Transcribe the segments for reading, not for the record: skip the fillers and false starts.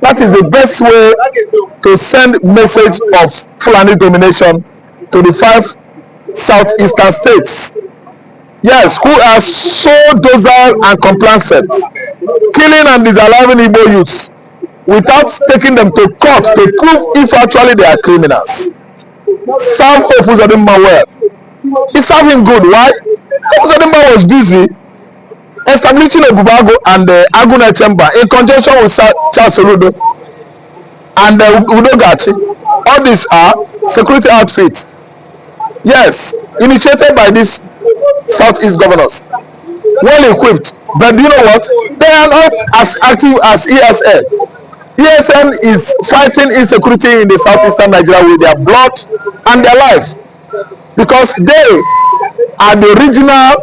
That is the best way to send message of Fulani domination to the 5 southeastern states. Yes, who are so docile and complacent, killing and disallowing Igbo youths without taking them to court to prove if actually they are criminals. Serve Ofuzodimma well. He served him good. Why? Ofuzodimma was busy establishing a Bubago and the Aguna chamber in conjunction with Charles Oludo and Udogachi. All these are security outfits. Yes, initiated by these Southeast governors, well equipped. But you know what? They are not as active as ESN. ESN is fighting insecurity in the southeastern Nigeria with their blood and their life, because they are the original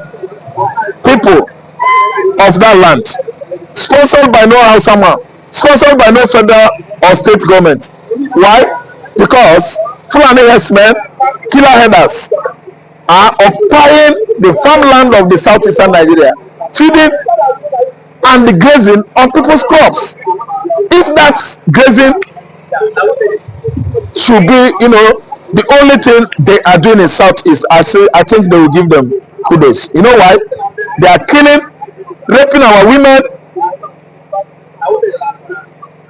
people of that land, sponsored by no Hausa, sponsored by no federal or state government. Why? Because Fulani herdsmen, killer headers, are occupying the farmland of the southeastern Nigeria, feeding and the grazing on people's crops. If that grazing should be, the only thing they are doing in southeast, I think they will give them kudos. You know why? They are killing, raping our women,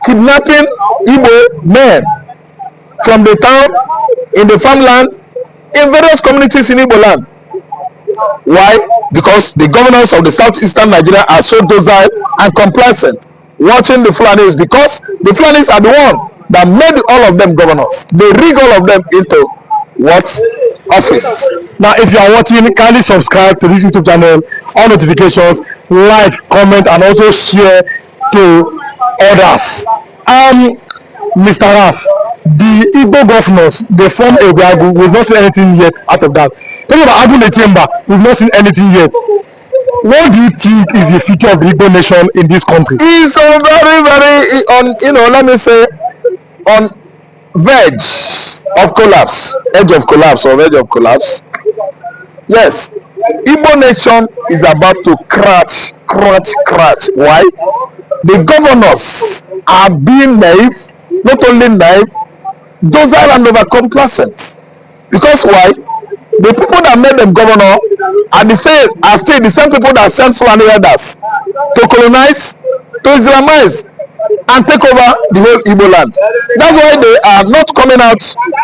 kidnapping Igbo men from the town, in the farmland, in various communities in Igbo land. Why? Because the governors of the southeastern Nigeria are so docile and complacent watching the Fulanis, because the Fulanis are the one that made all of them governors. They rig all of them into what? Office. Now, if you are watching, kindly subscribe to this YouTube channel, all notifications, like, comment, and also share to others. Mr. Raf, the Igbo governors, they formed a Biagu. We've not seen anything yet out of that. Talking about Aguna chamber, we've not seen anything yet. What do you think is the future of the Igbo nation in this country? It's a very, very, let me say, on verge of collapse, edge of collapse or verge of collapse. Yes, Igbo nation is about to crash. Why? The governors are being naive, not only naive, docile and over complacent. Because why? The people that made them governor are still the same people that sent Fulani herders to colonize, to Islamize, and take over the whole Igbo land. That's why they are not coming out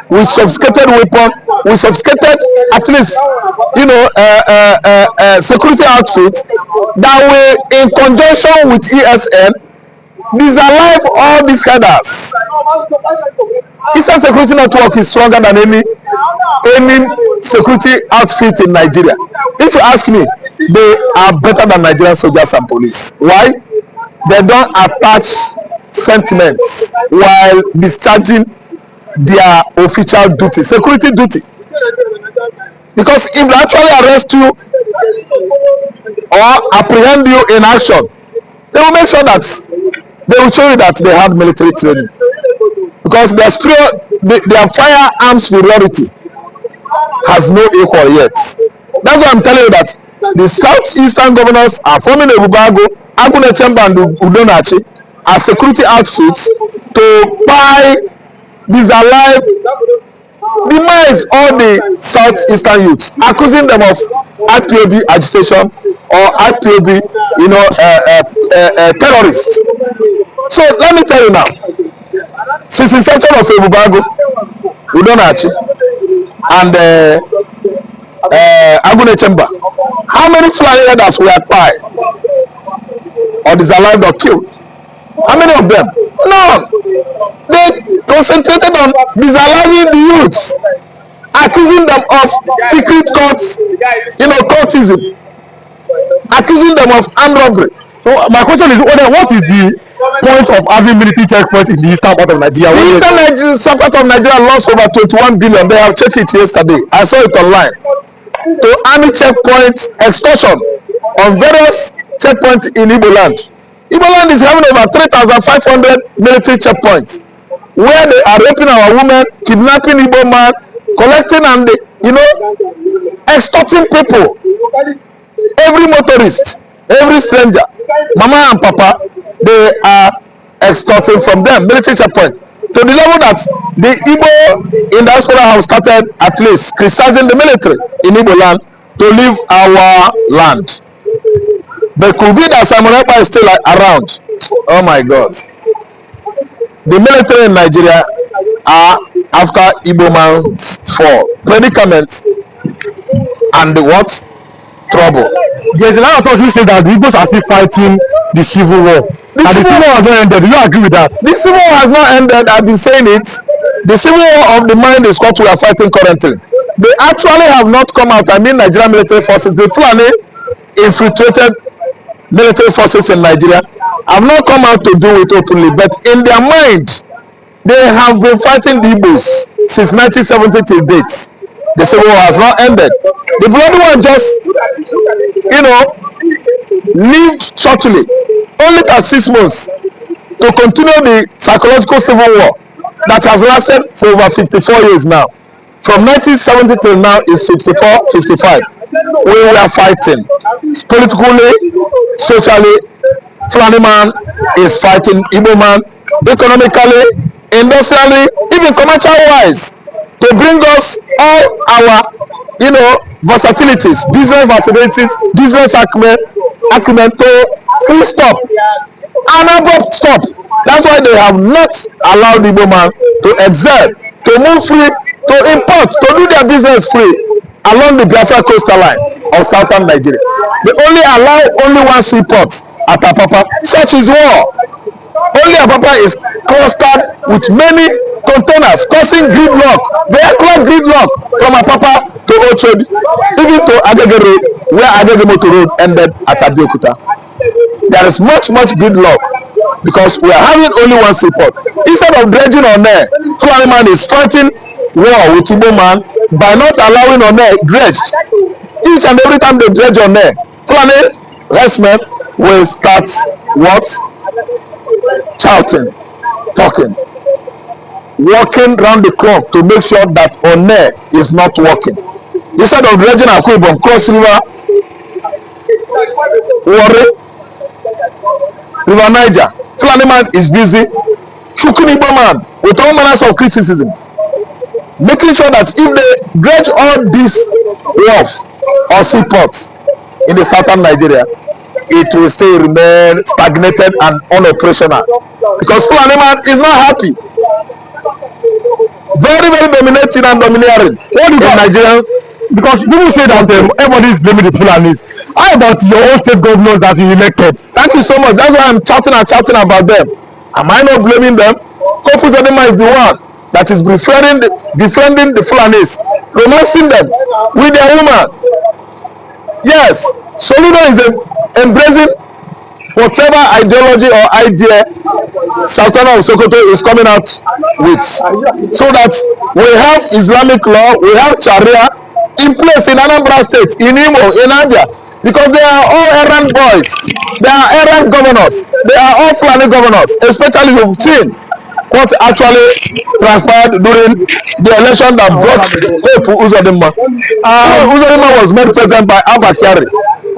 with sophisticated weapons, with sophisticated, at least, security outfit that will, in conjunction with ESN, disallow all these headers. Eastern Security Network is stronger than any security outfit in Nigeria. If you ask me, they are better than Nigerian soldiers and police. Why? They don't attach sentiments while discharging their official duty, security duty. Because if they actually arrest you or apprehend you in action, they will make sure that they will show you that they have military training. Because their firearms superiority has no equal yet. That's why I'm telling you that the southeastern governors are forming a Bubago, Aguna Chamber and Udonachi as security outfits to buy, disallow, demise all the southeastern youths, accusing them of IPOB agitation or IPOB, terrorists. So let me tell you now, since the inception of Bubago, Udonachi, and Aguna Chamber, how many Fulani herders were acquired or disallowed or killed? How many of them? None. They concentrated on disallowing the youths, accusing them of secret courts, cultism, accusing them of armed robbery. So my question is, what is the point of having military checkpoints in the eastern part of Nigeria? The eastern part of Nigeria lost over 21 billion. They have checked it yesterday. I saw it online. To army checkpoints, extortion on various checkpoints in Igbo land. Igbo land is having over 3,500 military checkpoints where they are raping our women, kidnapping Igbo man, collecting and extorting people. Every motorist, every stranger, mama and papa, they are extorting from them, military checkpoint, to the level that the Igbo in diaspora have started at least criticizing the military in Igbo land to leave our land. But could be that Simon Ekpa is still around. Oh my God. The military in Nigeria are after Igbo man's fall, predicament, and the what? Trouble. There's a lot of those who say that the Igbos are still fighting the civil war. The civil war has not ended. Do you agree with that? The civil war has not ended. I've been saying it. The civil war of the mind is what we are fighting currently. They actually have not come out. I mean, Nigerian military forces, the Fulani infiltrated military forces in Nigeria, have not come out to do it openly, but in their mind, they have been fighting the Igbos since 1970 till date. The civil war has not ended. The bloody one just, lived shortly, only for 6 months, to continue the psychological civil war that has lasted for over 54 years now. From 1970 till now is 54, 55. We were fighting politically, socially. Fulani man is fighting Igbo man, economically, industrially, even commercial wise, to bring us all our versatilities, business versatilities, business acumen to full stop, an abrupt stop. That's why they have not allowed the Igbo man to excel, to move free, to import, to do their business free along the Biafra coastal line of southern Nigeria. They only allow only one seaport at Apapa. Such is war. Only Apapa is clustered with many containers, causing gridlock, vehicular gridlock from Apapa to Ochodi, even to Agege Road, where Agege Motor Road ended at Abeokuta. There is much gridlock because we are having only one seaport. Instead of dredging on there, Fulani man is fighting war with Igbo man by not allowing on there dredged. Each and every time they dredge on there, Fulani herdsmen will start what? Shouting, talking, walking round the clock to make sure that on there is not working. Instead of dredging Akwebom, Cross River, Warri, River Niger, Fulani man is busy shooking Igbo man with all manners of criticism, making sure that if they dredge all these wharf or seaports in the southern Nigeria, it will still remain stagnated and unoperational because Fulani man is not happy. Very dominating and domineering. What is Nigerian? Because people say that everybody is blaming the Fulanis. How about your own state governors that you elected? Thank you so much. That's why I'm chatting about them. Am I not blaming them? Kopus Adema is the one that is befriending the Fulanis, romancing them with their woman. Yes, Soludo is embracing whatever ideology or idea Sultana of Sokoto is coming out with, so that we have Islamic law, we have Sharia in place in Anambra State, in Imo, in Abia, because they are all errand boys, they are errand governors, they are all Fulani governors. Especially you've seen what actually transpired during the election that brought Hope Uzodinma. Uzodinma was made president by Abba Kyari.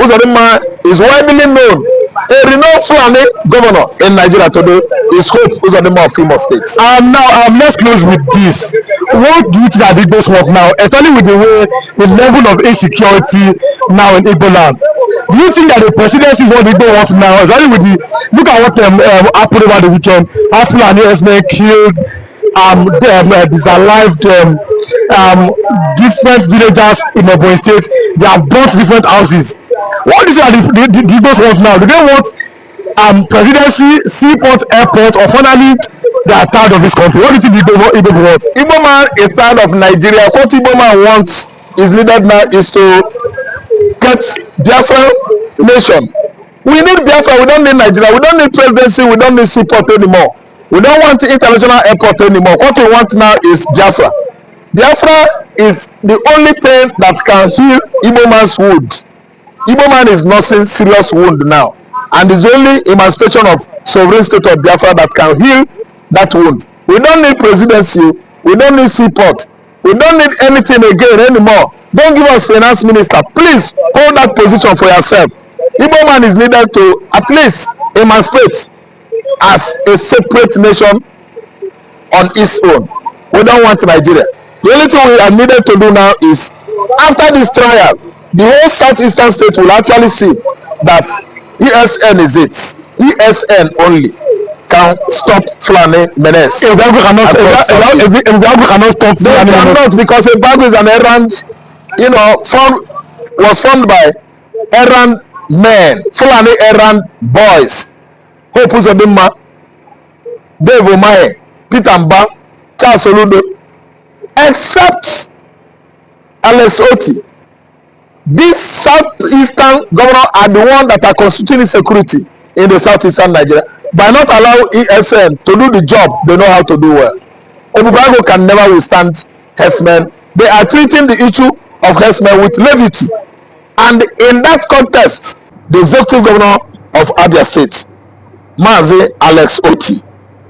Uzodinma is widely known. A renowned Fulani governor in Nigeria today is Hope Uzodinma of Imo State. Now, let's close with this. What do you think that the Igbos want now, especially with the level of insecurity now in Igbo land? Do you think that the presidency is what the Igbo wants now? Especially with look at what happened over the weekend. How Fulani herdsmen killed, disalived different villagers in Ogun State. They have burnt different houses. What do you think that the Igbos want now? Do they want presidency, seaport, airport, or finally they are tired of this country? What do you think the Igbo wants? Igbo man is tired of Nigeria. What Igbo man wants is needed now is to get Biafra nation. We need Biafra. We don't need Nigeria. We don't need presidency. We don't need seaport anymore. We don't want international airport anymore. What we want now is Biafra. Biafra is the only thing that can heal Igbo man's wound. Igbo man is nursing serious wound now, and it's only emancipation of sovereign state of Biafra that can heal that wound. We don't need presidency. We don't need seaport. We don't need anything again anymore. Don't give us finance minister. Please hold that position for yourself. Igbo man is needed to at least emancipate as a separate nation on its own. We don't want Nigeria. The only thing we are needed to do now is, after this trial, the whole southeastern state will actually see that ESN is it. ESN only can stop Fulani menace. Exactly, cannot stop They cannot, because Igbos is an errand, was formed by errand men, Fulani errand boys. Hope Uzodinma, Dave Umahe, Peter Mba, Charles Oludo, except Alex Oti. These southeastern governors are the ones that are constituting security in the southeastern Nigeria by not allowing ESN to do the job they know how to do well. Obubago can never withstand herdsmen. They are treating the issue of herdsmen with levity. And in that context, the executive governor of Abia State, Mazi Alex Oti,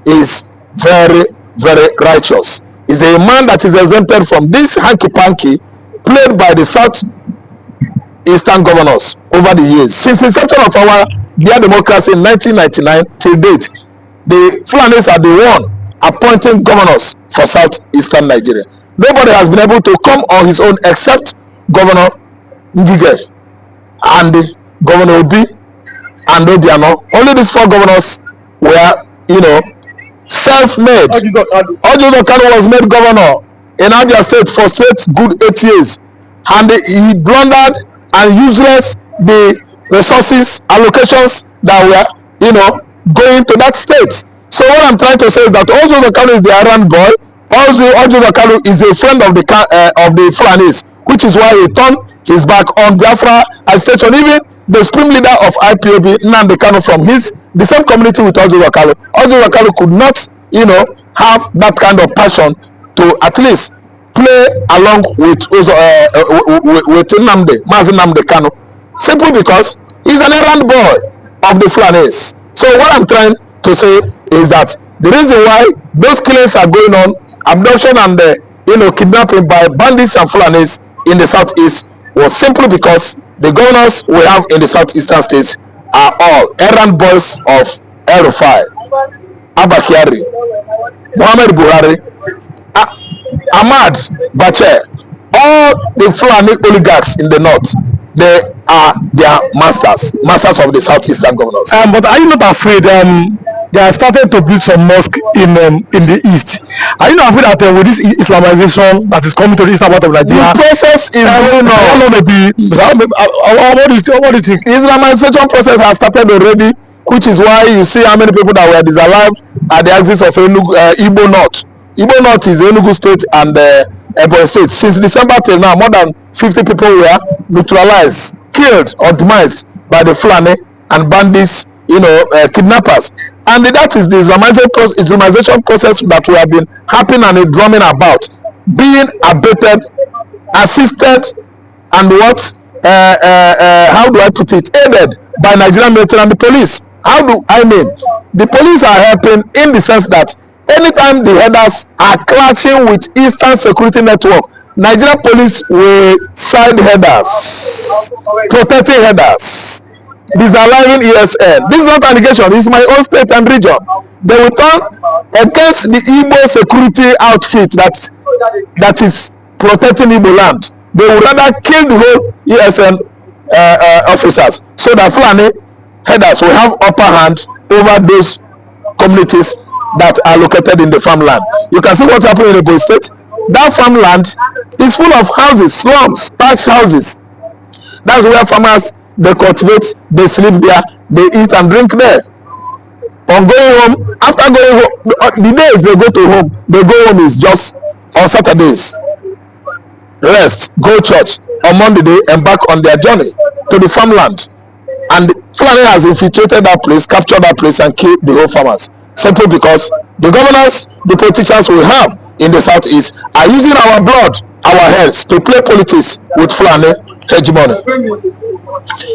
is very, very righteous. Is a man that is exempted from this hanky-panky played by the southeastern governors over the years. Since the inception of our dear democracy in 1999 till date, the Fulanis are the one appointing governors for southeastern Nigeria. Nobody has been able to come on his own except Governor Ngige and Governor Obi and Obiano. Only these four governors were, self-made. Ojo Kano was made governor in Abia State for straight good 8 years, and he blundered and useless the resources allocations that were, going to that state. So what I'm trying to say is that Ojo Kano is the errand boy. Ojo Kano is a friend of the Fulanis, which is why he turned his back on Biafra agitation. Even the supreme leader of IPOB, Nnamdi Kanu, from the same community with Ojo Kanu. Ojo Kanu could not, have that kind of passion to at least play along with Mazi Nnamdi Kanu, simply because he's an errand boy of the Fulanis. So what I'm trying to say is that the reason why those killings are going on, abduction and kidnapping by bandits and Fulanis in the southeast, was simply because the governors we have in the southeastern states are all errand boys of El-Rufai, Abba Kyari, Muhammad Buhari, Ahmad Bache. All the Fulani oligarchs in the north, they are their masters of the southeastern governors. But are you not afraid? They are starting to build some mosque in the east. Are you not afraid that with this Islamization that is coming to the eastern part of Nigeria, the process is going on? What do you think? The Islamization process has started already, which is why you see how many people that were disallowed at the axis of Igbo North. Igbo North is Enugu State and Ebonyi State. Since December till now, more than 50 people were neutralized, killed or demised by the Fulani and bandits, kidnappers. And that is the Islamization process that we have been happening and drumming about, being abated, assisted, and how do I put it, aided by Nigerian military and the police. How do I mean? The police are helping in the sense that anytime the headers are clashing with Eastern Security Network, Nigerian police will side headers, protecting headers, disallowing ESN. This is not allegation, it's my own state and region. They will turn against the Igbo security outfit that is protecting Igbo land. They would rather kill the whole ESN officers, so that Fulani headers will have upper hand over those communities that are located in the farmland. You can see what's happening in the state. That farmland is full of houses, slums, thatched houses. That's where farmers, they cultivate, they sleep there, they eat and drink there. On going home, after going home, the days they go home is just on Saturdays. Rest, go church. On Monday they embark on their journey to the farmland. And Fulani has infiltrated that place, captured that place, and killed the whole farmers. Simply because the governors, the politicians we have in the southeast are using our blood, our health to play politics with Fulani hegemony.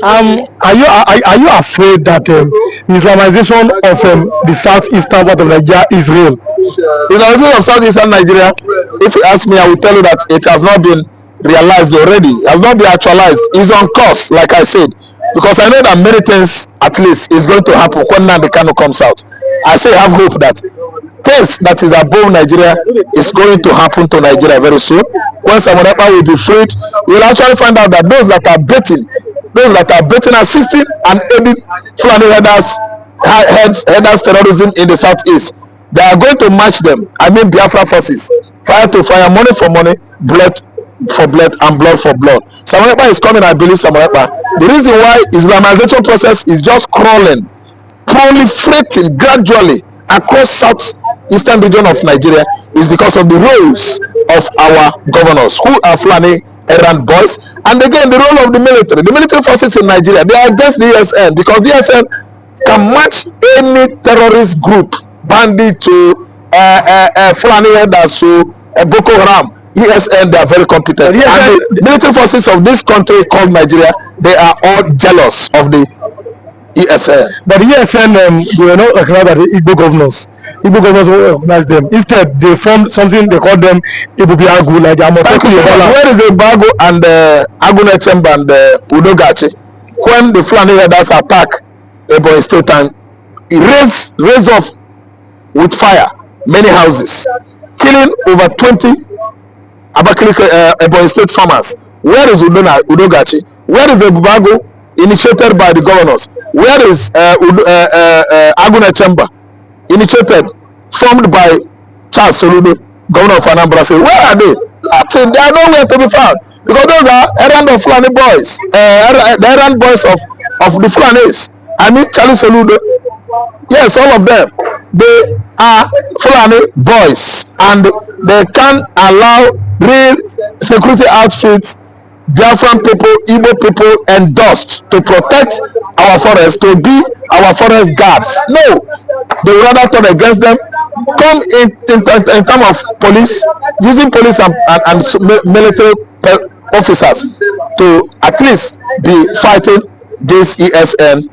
Are you afraid that the Islamization of the southeastern part of Nigeria is real? The Islamization of southeastern Nigeria, if you ask me, I will tell you that it has not been realized already. It has not been actualized. It's on course, like I said, because I know that many things at least is going to happen when Nnamdi Kanu comes out. I say have hope that things that is above Nigeria is going to happen to Nigeria very soon. When Simon Ekpa will be freed, we will actually find out that those that are betting, assisting and aiding Fulani headers terrorism in the southeast, they are going to match them. I mean Biafra forces, fire to fire, money for money, blood for blood, and blood for blood. Simon Ekpa is coming, I believe. Simon Ekpa. The reason why Islamization process is just crawling, proliferating gradually across southeastern region of Nigeria is because of the roles of our governors, who are Fulani errand boys, and again the role of the military forces in Nigeria. They are against the DSS because DSS can match any terrorist group, bandit to Fulani herders to Boko Haram. ESN, they are very competent, and the military forces of this country called Nigeria, they are all jealous of the ESN. But the ESN, they were not recognized by the Igbo governors. Igbo governors will recognize them. Instead, they formed something they call them Ibubiagu, like they are Where is the Bago and Agune Chemba and Udogachi? When the Fulani herders attack Ebonyi State and raise off with fire many houses, killing over 20 Ebonyi State farmers. Where is Udogachi? Where is the Bago initiated by the governors? Where is Agune Chemba, initiated, formed by Charles Soludo, governor of Anambra State? Where are they? They are nowhere to be found, because those are errand of Fulani boys, the errand boys of the Fulanis. I mean Charles Soludo. Yes, all of them. They are Fulani boys, and they can allow real security outfits, Biafran people, Igbo people endorsed to protect our forests, to be our forest guards. No, they rather turn against them, come in terms of police, using police and military officers to at least be fighting this ESN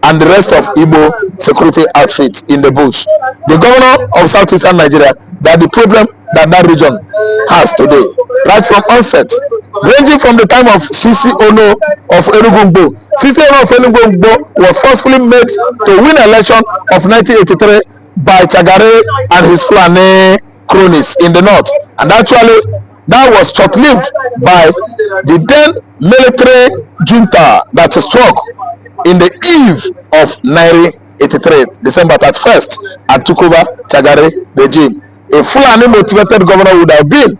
and the rest of Igbo security outfits in the bush. The governor of southeastern Nigeria, that the problem that region has today, right from onset, ranging from the time of Sisi Ono of Enugungbo. Sisi Ono of Enugungbo was forcefully made to win election of 1983 by Chagare and his Fulani cronies in the north, and actually that was short-lived by the then military junta that struck in the eve of 1983, December 31st, and took over Chagare regime. A Fulani motivated governor would have been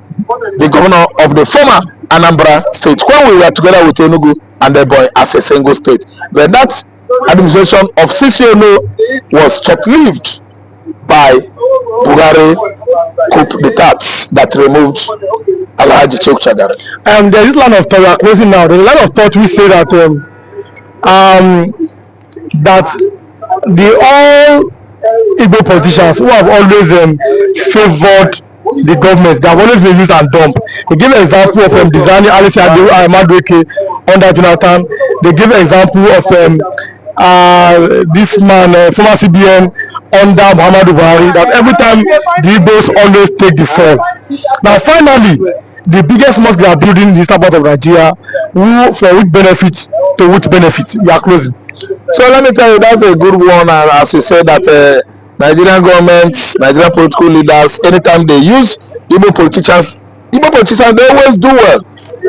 the governor of the former Anambra State when we were together with Enugu and Ebonyi as a single state. But that administration of CCNO was short-lived by Buhari coup d'etat that removed Alhaji Chok Chagare. There is a line of thought, we are closing now. There is a line of thought we say that that the all Igbo politicians who have always favored the government, they have always been used and dumped. They give an example of Dizani Alisi Madueke under Jonathan. They give an example of this man, former CBN under Muhammadu Buhari, that every time the Igbos always take the fall. Now finally, the biggest mosque they are building in this part of Nigeria, for which benefit to which benefit? We are closing. So let me tell you, that's a good one. And as you said, that Nigerian governments, Nigerian political leaders, anytime they use Igbo politicians, they always do well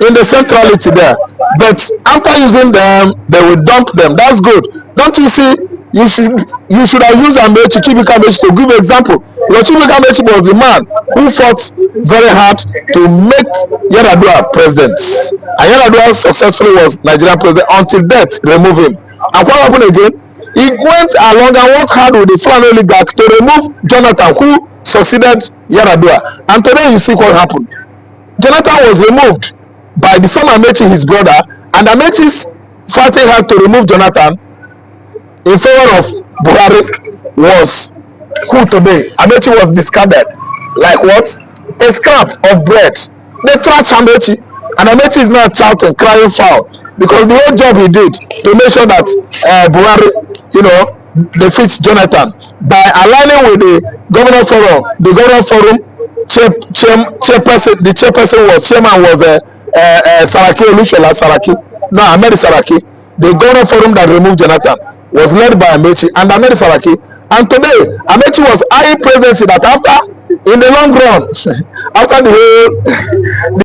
in the centrality there. But after using them, they will dump them. That's good. Don't you see? You should have used Amechi Chibika to give example. Because Chibika was the man who fought very hard to make Yar'Adua president, and Yar'Adua successfully was Nigerian president until death remove him. And what happened again? He went along and worked hard with the Fulani oligarch to remove Jonathan, who succeeded Yar'Adua. And today you see what happened. Jonathan was removed by the same Amechi, his brother, and Amechi's fighting hard to remove Jonathan in favor of Buhari was who today? Amechi was discarded like what? A scrap of bread. They trashed Amechi, and Amechi is now shouting, crying foul, because the whole job he did to make sure that Buhari, defeats Jonathan by aligning with the governor forum. The governor forum chairperson, the chairman was Saraki Olushola Saraki. No, Ahmed Saraki. The governor forum that removed Jonathan was led by Amechi, and Ahmed Saraki And today, Amechi was eyeing presidency that after, in the long run, after the whole